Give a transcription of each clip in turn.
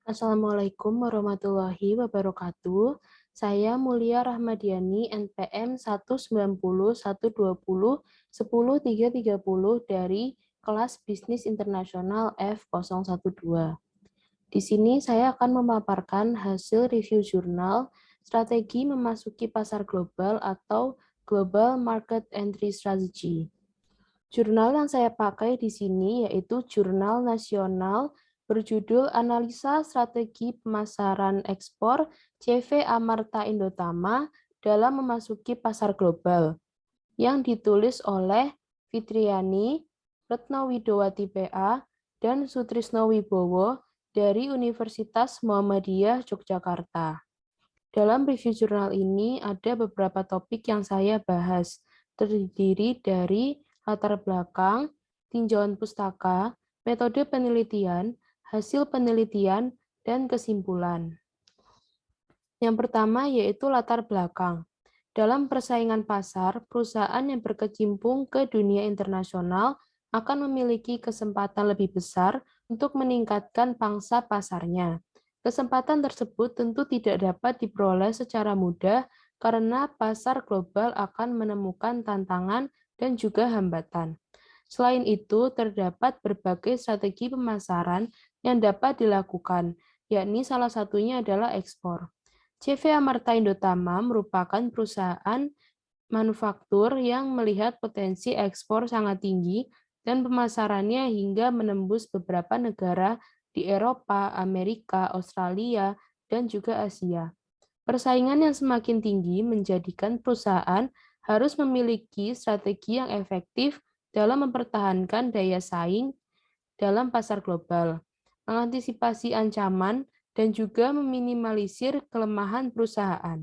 Assalamualaikum warahmatullahi wabarakatuh. Saya Mulia Rahmadiani, NPM 19012010330 dari kelas Bisnis Internasional F012. Di sini saya akan memaparkan hasil review jurnal Strategi Memasuki Pasar Global atau Global Market Entry Strategy. Jurnal yang saya pakai di sini yaitu Jurnal Nasional berjudul Analisa Strategi Pemasaran Ekspor CV Amarta Indotama dalam Memasuki Pasar Global yang ditulis oleh Fitriani, Retno Widowati PA, dan Sutrisno Wibowo dari Universitas Muhammadiyah Yogyakarta. Dalam review jurnal ini ada beberapa topik yang saya bahas, terdiri dari latar belakang, tinjauan pustaka, metode penelitian, hasil penelitian, dan kesimpulan. Yang pertama yaitu latar belakang. Dalam persaingan pasar, perusahaan yang berkecimpung ke dunia internasional akan memiliki kesempatan lebih besar untuk meningkatkan pangsa pasarnya. Kesempatan tersebut tentu tidak dapat diperoleh secara mudah karena pasar global akan menemukan tantangan dan juga hambatan. Selain itu, terdapat berbagai strategi pemasaran yang dapat dilakukan, yakni salah satunya adalah ekspor. CV Amarta Indotama merupakan perusahaan manufaktur yang melihat potensi ekspor sangat tinggi dan pemasarannya hingga menembus beberapa negara di Eropa, Amerika, Australia, dan juga Asia. Persaingan yang semakin tinggi menjadikan perusahaan harus memiliki strategi yang efektif dalam mempertahankan daya saing dalam pasar global, mengantisipasi ancaman, dan juga meminimalisir kelemahan perusahaan.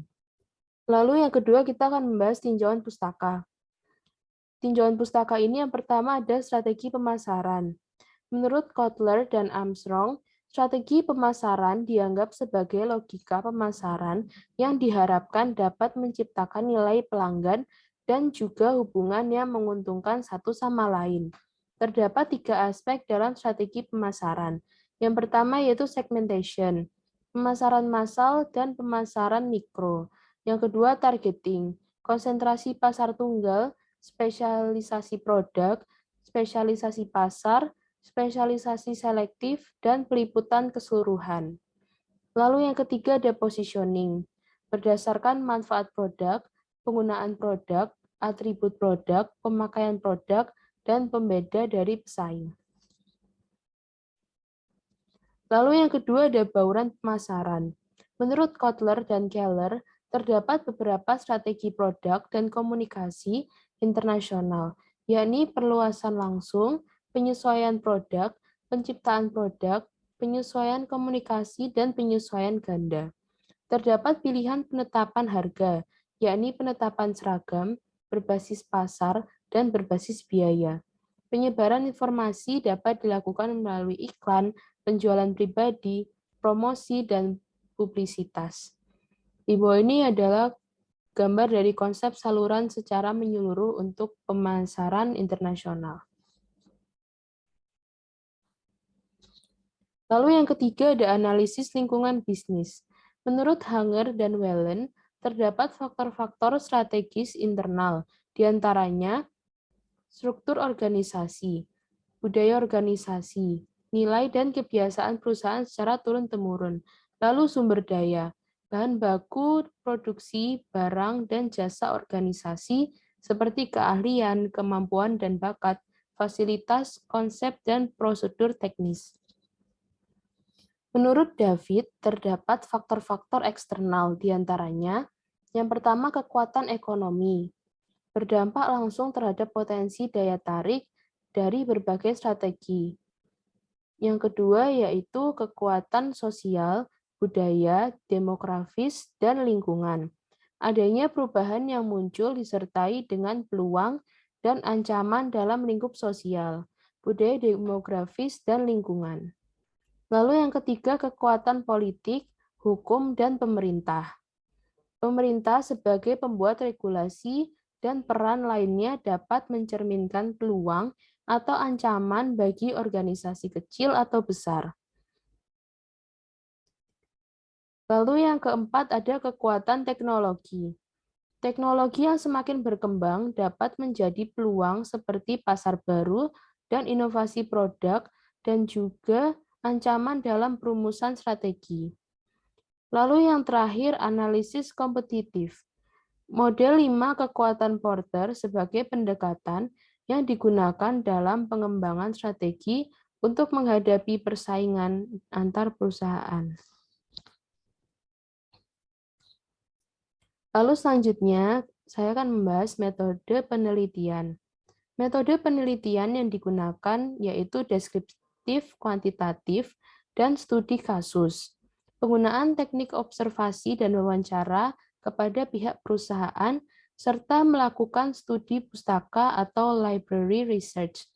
Lalu yang kedua kita akan membahas tinjauan pustaka. Tinjauan pustaka ini yang pertama ada strategi pemasaran. Menurut Kotler dan Armstrong, strategi pemasaran dianggap sebagai logika pemasaran yang diharapkan dapat menciptakan nilai pelanggan dan juga hubungan yang menguntungkan satu sama lain. Terdapat tiga aspek dalam strategi pemasaran. Yang pertama yaitu segmentation, pemasaran massal dan pemasaran mikro. Yang kedua targeting, konsentrasi pasar tunggal, spesialisasi produk, spesialisasi pasar, spesialisasi selektif, dan peliputan keseluruhan. Lalu yang ketiga ada positioning, berdasarkan manfaat produk, penggunaan produk, atribut produk, pemakaian produk, dan pembeda dari pesaing. Lalu yang kedua ada bauran pemasaran. Menurut Kotler dan Keller, terdapat beberapa strategi produk dan komunikasi internasional, yakni perluasan langsung, penyesuaian produk, penciptaan produk, penyesuaian komunikasi, dan penyesuaian ganda. Terdapat pilihan penetapan harga, yakni penetapan seragam, berbasis pasar, dan berbasis biaya. Penyebaran informasi dapat dilakukan melalui iklan, penjualan pribadi, promosi, dan publisitas. Di bawah ini adalah gambar dari konsep saluran secara menyeluruh untuk pemasaran internasional. Lalu yang ketiga ada analisis lingkungan bisnis. Menurut Hanger dan Wellen, terdapat faktor-faktor strategis internal, diantaranya struktur organisasi, budaya organisasi, nilai dan kebiasaan perusahaan secara turun-temurun, lalu sumber daya, bahan baku, produksi, barang, dan jasa organisasi seperti keahlian, kemampuan, dan bakat, fasilitas, konsep, dan prosedur teknis. Menurut David, terdapat faktor-faktor eksternal, diantaranya yang pertama kekuatan ekonomi, berdampak langsung terhadap potensi daya tarik dari berbagai strategi. Yang kedua yaitu kekuatan sosial, budaya, demografis, dan lingkungan. Adanya perubahan yang muncul disertai dengan peluang dan ancaman dalam lingkup sosial, budaya demografis, dan lingkungan. Lalu yang ketiga, kekuatan politik, hukum, dan pemerintah. Pemerintah sebagai pembuat regulasi dan peran lainnya dapat mencerminkan peluang atau ancaman bagi organisasi kecil atau besar. Lalu yang keempat ada kekuatan teknologi. Teknologi yang semakin berkembang dapat menjadi peluang seperti pasar baru dan inovasi produk dan juga ancaman dalam perumusan strategi. Lalu yang terakhir, analisis kompetitif. Model 5 kekuatan Porter sebagai pendekatan yang digunakan dalam pengembangan strategi untuk menghadapi persaingan antar perusahaan. Lalu selanjutnya, saya akan membahas metode penelitian. Metode penelitian yang digunakan yaitu deskriptif, kuantitatif, dan studi kasus. Penggunaan teknik observasi dan wawancara kepada pihak perusahaan, serta melakukan studi pustaka atau library research.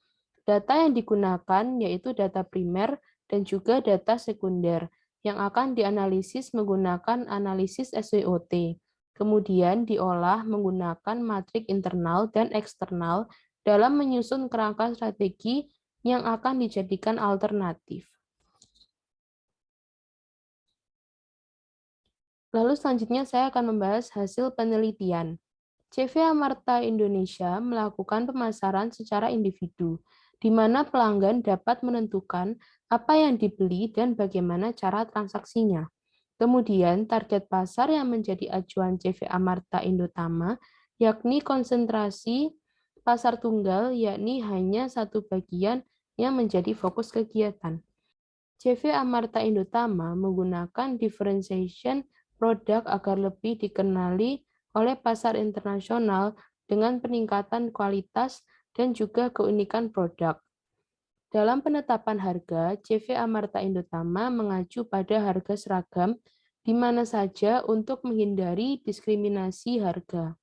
Data yang digunakan yaitu data primer dan juga data sekunder yang akan dianalisis menggunakan analisis SWOT. Kemudian diolah menggunakan matrik internal dan eksternal dalam menyusun kerangka strategi yang akan dijadikan alternatif. Lalu selanjutnya saya akan membahas hasil penelitian. CV Amarta Indonesia melakukan pemasaran secara individu, di mana pelanggan dapat menentukan apa yang dibeli dan bagaimana cara transaksinya. Kemudian, target pasar yang menjadi acuan CV Amarta Indotama, yakni konsentrasi pasar tunggal, yakni hanya satu bagian yang menjadi fokus kegiatan. CV Amarta Indotama menggunakan differentiation produk agar lebih dikenali oleh pasar internasional dengan peningkatan kualitas dan juga keunikan produk. Dalam penetapan harga, CV Amarta Indotama mengacu pada harga seragam di mana saja untuk menghindari diskriminasi harga.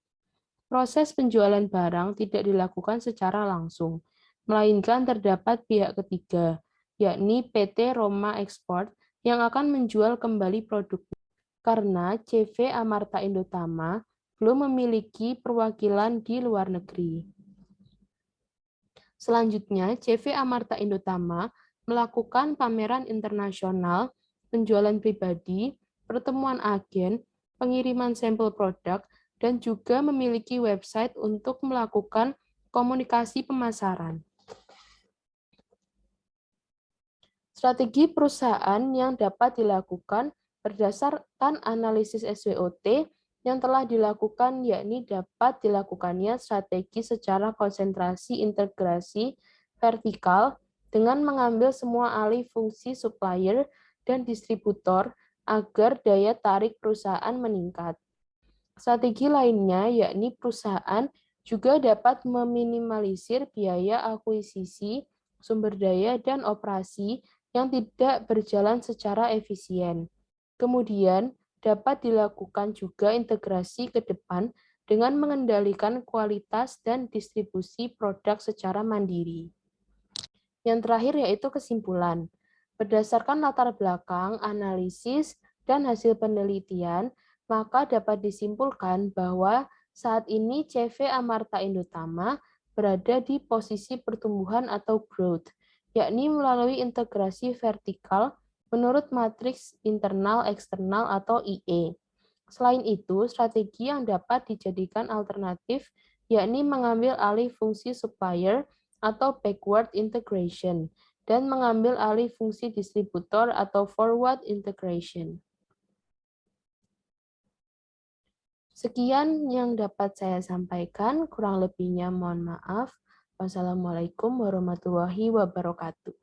Proses penjualan barang tidak dilakukan secara langsung, melainkan terdapat pihak ketiga, yakni PT Roma Export yang akan menjual kembali produknya. Karena CV Amarta Indotama belum memiliki perwakilan di luar negeri. Selanjutnya, CV Amarta Indotama melakukan pameran internasional, penjualan pribadi, pertemuan agen, pengiriman sampel produk, dan juga memiliki website untuk melakukan komunikasi pemasaran. Strategi perusahaan yang dapat dilakukan berdasarkan analisis SWOT yang telah dilakukan, yakni dapat dilakukannya strategi secara konsentrasi integrasi vertikal dengan mengambil semua alih fungsi supplier dan distributor agar daya tarik perusahaan meningkat. Strategi lainnya, yakni perusahaan juga dapat meminimalisir biaya akuisisi, sumber daya, dan operasi yang tidak berjalan secara efisien. Kemudian, dapat dilakukan juga integrasi ke depan dengan mengendalikan kualitas dan distribusi produk secara mandiri. Yang terakhir yaitu kesimpulan. Berdasarkan latar belakang, analisis, dan hasil penelitian, maka dapat disimpulkan bahwa saat ini CV Amarta Indotama berada di posisi pertumbuhan atau growth, yakni melalui integrasi vertikal menurut matriks internal eksternal atau IE. Selain itu, strategi yang dapat dijadikan alternatif yakni mengambil alih fungsi supplier atau backward integration dan mengambil alih fungsi distributor atau forward integration. Sekian yang dapat saya sampaikan, kurang lebihnya mohon maaf. Wassalamualaikum warahmatullahi wabarakatuh.